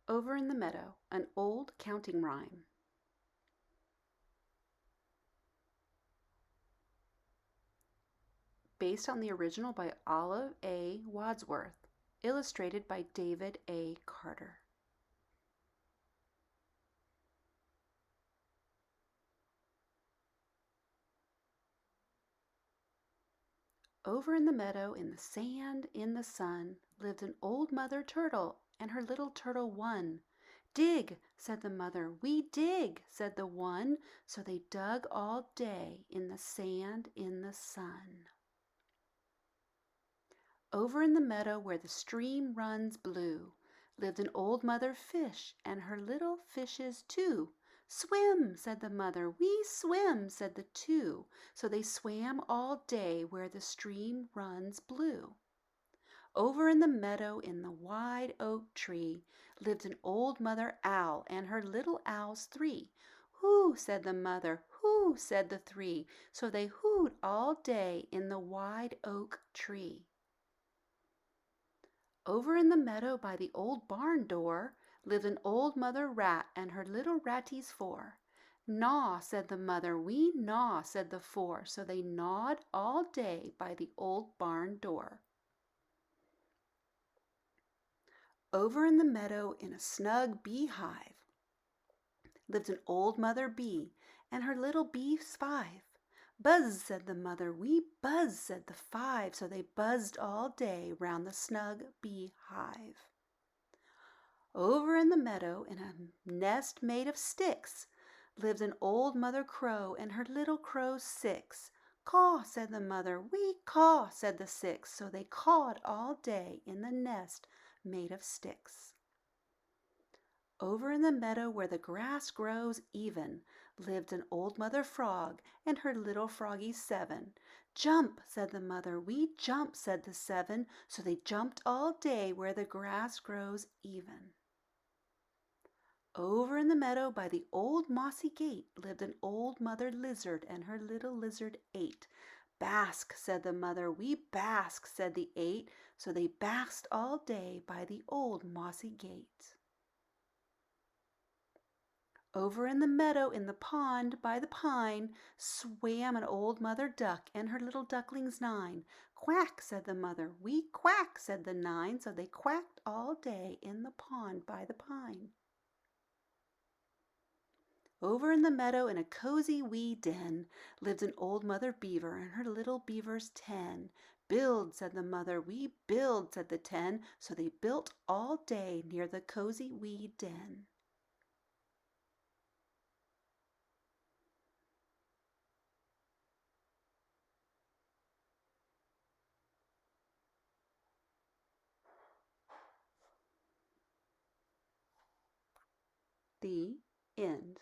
Over in the Meadow, an old counting rhyme. Based on the original by Olive A. Wadsworth, illustrated by David A. Carter. Over in the meadow, in the sand, in the sun, lived an old mother turtle and her little turtle one. Dig, said the mother. We dig, said the one. So they dug all day in the sand, in the sun. Over in the meadow where the stream runs blue, lived an old mother fish and her little fishes too. Swim, said the mother. We swim, said the two. So they swam all day where the stream runs blue. Over in the meadow in the wide oak tree lived an old mother owl and her little owls three. Hoo, said the mother. Hoo, said the three. So they hooed all day in the wide oak tree. Over in the meadow by the old barn door lived an old mother rat and her little ratties four. Gnaw, said the mother. We gnaw, said the four. So they gnawed all day by the old barn door. Over in the meadow in a snug beehive lived an old mother bee and her little bees five. Buzz, said the mother. We buzz, said the five. So they buzzed all day round the snug beehive. Over in the meadow in a nest made of sticks lived an old mother crow and her little crows six. Caw, said the mother. We caw, said the six. So they cawed all day in the nest made of sticks. Over in the meadow where the grass grows even lived an old mother frog and her little froggies seven. Jump, said the mother. We jump, said the seven. So they jumped all day where the grass grows even. Over in the meadow by the old mossy gate lived an old mother lizard and her little lizard eight. Bask, said the mother. We bask, said the eight. So they basked all day by the old mossy gate. Over in the meadow in the pond by the pine swam an old mother duck and her little ducklings nine. Quack, said the mother. We quack, said the nine. So they quacked all day in the pond by the pine. Over in the meadow in a cozy wee den lived an old mother beaver and her little beavers 10. Build, said the mother. We build, said the 10. So they built all day near the cozy wee den. The end.